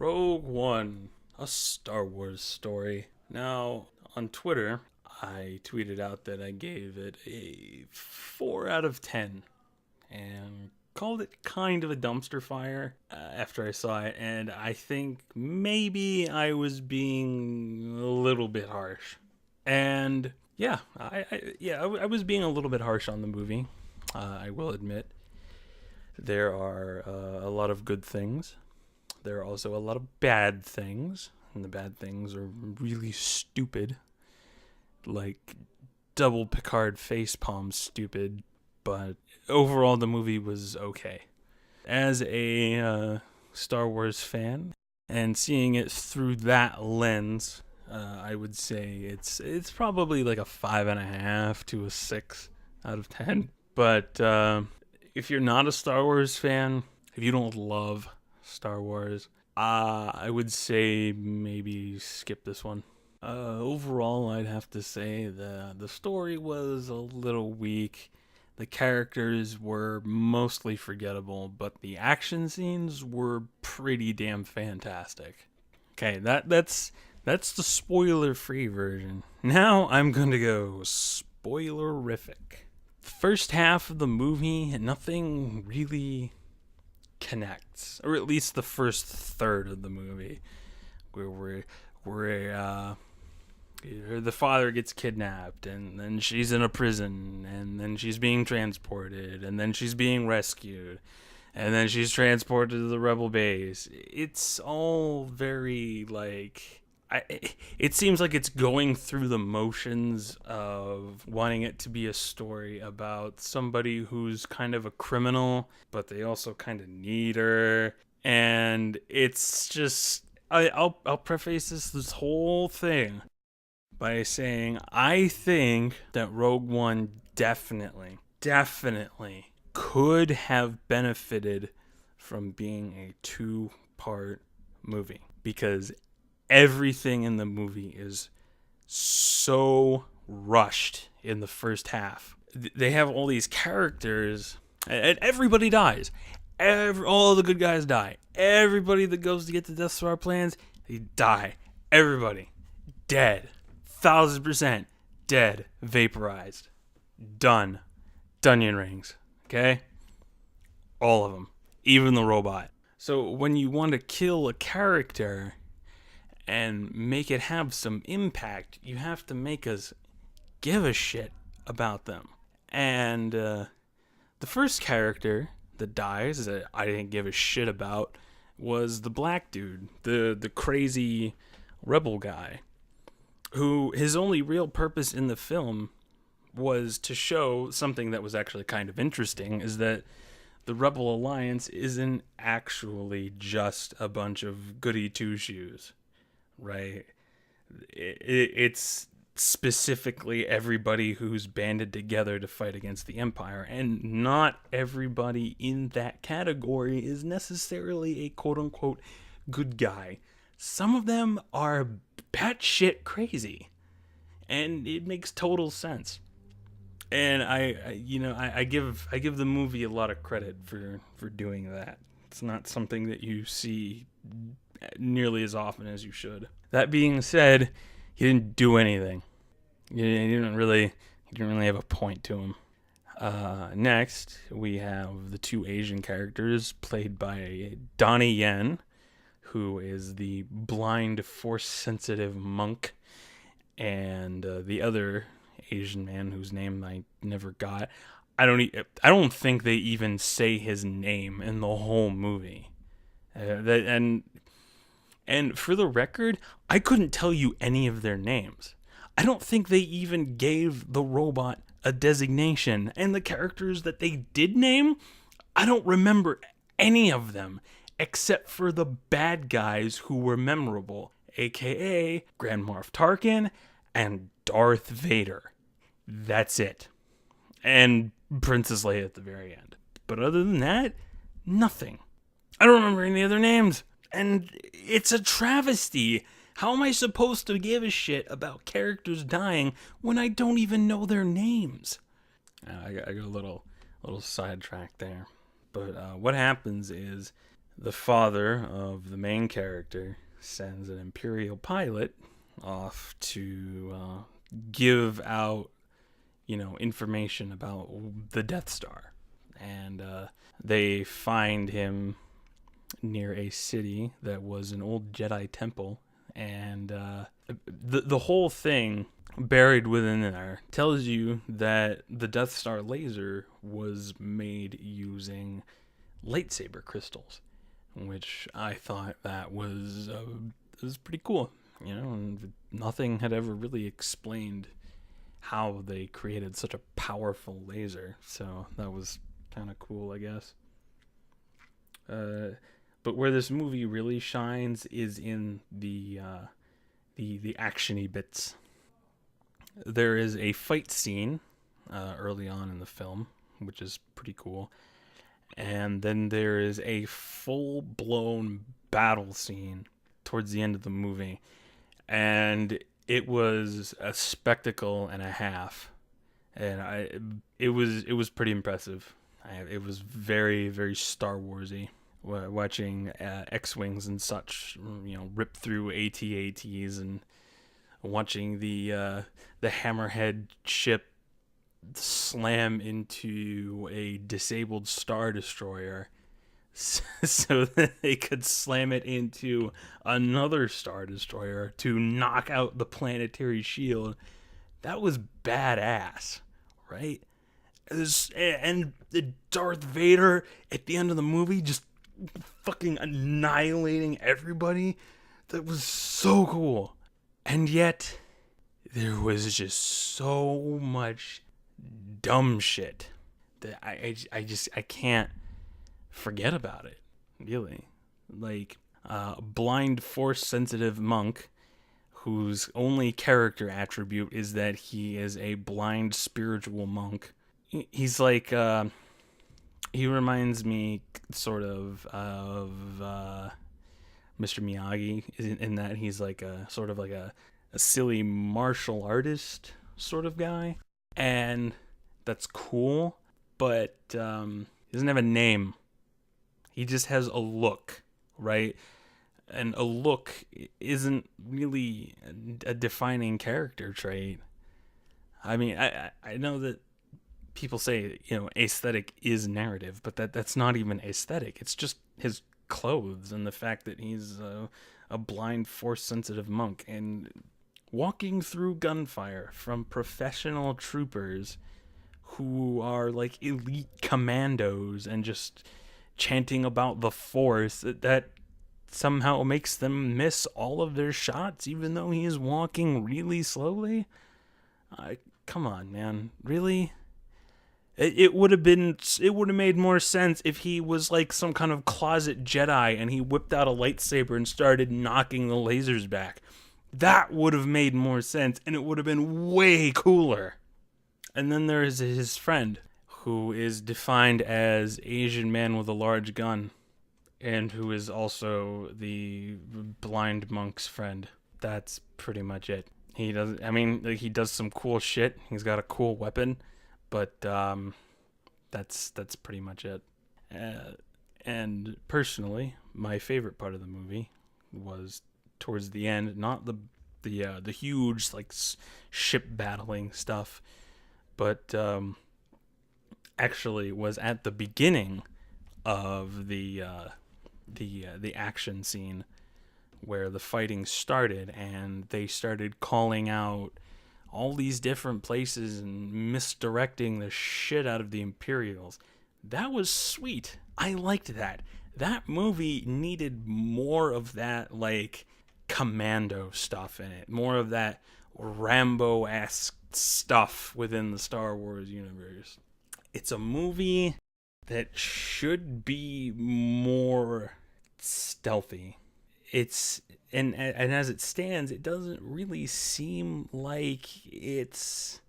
Rogue One, a Star Wars story. Now, on Twitter, I tweeted out that I gave it a 4 out of 10 and called it kind of a dumpster fire after I saw it, and I think maybe I was being a little bit harsh. And yeah, I was being a little bit harsh on the movie. I will admit there are a lot of good things. There are also a lot of bad things, and the bad things are really stupid, like double Picard facepalm stupid. But overall, the movie was okay. As a Star Wars fan, and seeing it through that lens, I would say it's probably like a 5.5 to a 6 out of 10. But if you're not a Star Wars fan, if you don't love Star Wars, I would say maybe skip this one. Overall, I'd have to say the story was a little weak. The characters were mostly forgettable, but the action scenes were pretty damn fantastic. Okay, that's the spoiler-free version. Now I'm going to go spoilerific. The first half of the movie, nothing really connects, or at least the first third of the movie, where the father gets kidnapped, and then she's in a prison, and then she's being transported, and then she's being rescued, and then she's transported to the rebel base. It's all very it seems like it's going through the motions of wanting it to be a story about somebody who's kind of a criminal, but they also kind of need her. And it's just, I'll preface this whole thing by saying I think that Rogue One definitely could have benefited from being a 2-part movie, because everything in the movie is so rushed in the first half. They have all these characters, and everybody dies. All the good guys die. Everybody that goes to get the Death Star plans, they die. Everybody dead. 1,000% dead. Vaporized. Done. Dunyan rings. Okay? All of them. Even the robot. So when you want to kill a character and make it have some impact, you have to make us give a shit about them. And the first character that dies that I didn't give a shit about was the black dude, the crazy rebel guy, who his only real purpose in the film was to show something that was actually kind of interesting, is that the Rebel Alliance isn't actually just a bunch of goody two-shoes, right? It's specifically everybody who's banded together to fight against the Empire, and not everybody in that category is necessarily a quote-unquote good guy. Some of them are batshit crazy, and it makes total sense. And I give the movie a lot of credit for doing that. It's not something that you see nearly as often as you should. That being said, he didn't do anything. He didn't really have a point to him. Next, we have the 2 Asian characters played by Donnie Yen, who is the blind, force-sensitive monk, and the other Asian man whose name I never got. I don't think they even say his name in the whole movie. And for the record, I couldn't tell you any of their names. I don't think they even gave the robot a designation, and the characters that they did name, I don't remember any of them except for the bad guys who were memorable, aka Grand Moff Tarkin and Darth Vader. That's it. And Princess Leia at the very end. But other than that, nothing. I don't remember any other names. And it's a travesty. How am I supposed to give a shit about characters dying when I don't even know their names? I got a little sidetracked there. But what happens is The father of the main character sends an Imperial pilot off to give out, information about the Death Star. And they find him near a city that was an old Jedi temple. And the whole thing buried within there tells you that the Death Star laser was made using lightsaber crystals, which I thought that was pretty cool. And nothing had ever really explained how they created such a powerful laser, so that was kind of cool, I guess. But where this movie really shines is in the actiony bits. There is a fight scene early on in the film, which is pretty cool. And then there is a full-blown battle scene towards the end of the movie. And it was a spectacle and a half. And it was pretty impressive. It was very, very Star Warsy. Watching X-Wings and such, rip through AT-ATs, and watching the Hammerhead ship slam into a disabled Star Destroyer so that they could slam it into another Star Destroyer to knock out the planetary shield. That was badass, right? And the Darth Vader at the end of the movie just fucking annihilating everybody. That was so cool. And yet there was just so much dumb shit that I can't forget about it, really. Like a blind force sensitive monk whose only character attribute is that he is a blind spiritual monk. He's like he reminds me sort of Mr. Miyagi in that he's like a sort of like a silly martial artist sort of guy. And that's cool, but he doesn't have a name. He just has a look, right? And a look isn't really a defining character trait. I mean, I know that people say, aesthetic is narrative, but that's not even aesthetic. It's just his clothes and the fact that he's a blind, force-sensitive monk and walking through gunfire from professional troopers who are like elite commandos and just chanting about the Force that somehow makes them miss all of their shots even though he is walking really slowly. Come on, man. Really? It would have made more sense if he was like some kind of closet Jedi and he whipped out a lightsaber and started knocking the lasers back. That would have made more sense, and it would have been way cooler. And then there is his friend, who is defined as Asian man with a large gun, and who is also the blind monk's friend. That's pretty much it. He does some cool shit. He's got a cool weapon, but that's pretty much it. And personally, my favorite part of the movie was towards the end, not the huge like ship battling stuff, but actually was at the beginning of the action scene where the fighting started, and they started calling out all these different places and misdirecting the shit out of the Imperials. That was sweet. I liked that. That movie needed more of that, like, commando stuff in it. More of that Rambo-esque stuff within the Star Wars universe. It's a movie that should be more stealthy. And as it stands, it doesn't really seem like it's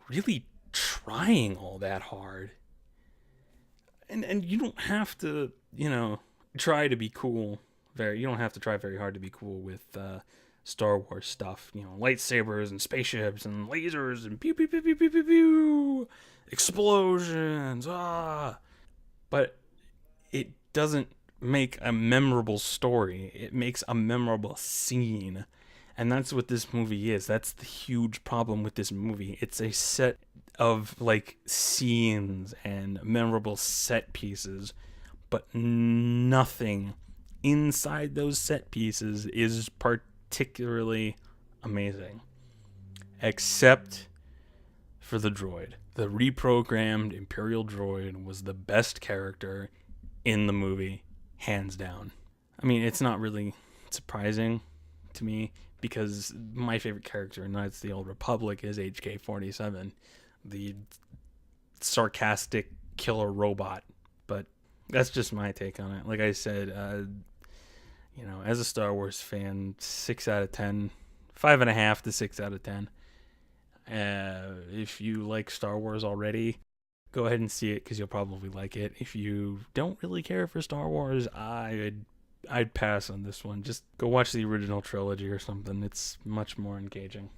really trying all that hard. And you don't have to, try to be cool. You don't have to try very hard to be cool with Star Wars stuff. Lightsabers and spaceships and lasers and pew pew pew pew pew pew pew, explosions. But it doesn't make a memorable story. It makes a memorable scene. And that's what this movie is. That's the huge problem with this movie. It's a set of like scenes and memorable set pieces, but nothing inside those set pieces is particularly amazing. Except for the droid. The reprogrammed Imperial droid was the best character in the movie, hands down. I mean, it's not really surprising to me because my favorite character in Knights of the Old Republic is HK-47, the sarcastic killer robot. But that's just my take on it. Like I said, as a Star Wars fan, 6 out of 10, 5.5 to 6 out of 10. If you like Star Wars already, go ahead and see it because you'll probably like it. If you don't really care for Star Wars, I'd pass on this one. Just go watch the original trilogy or something. It's much more engaging.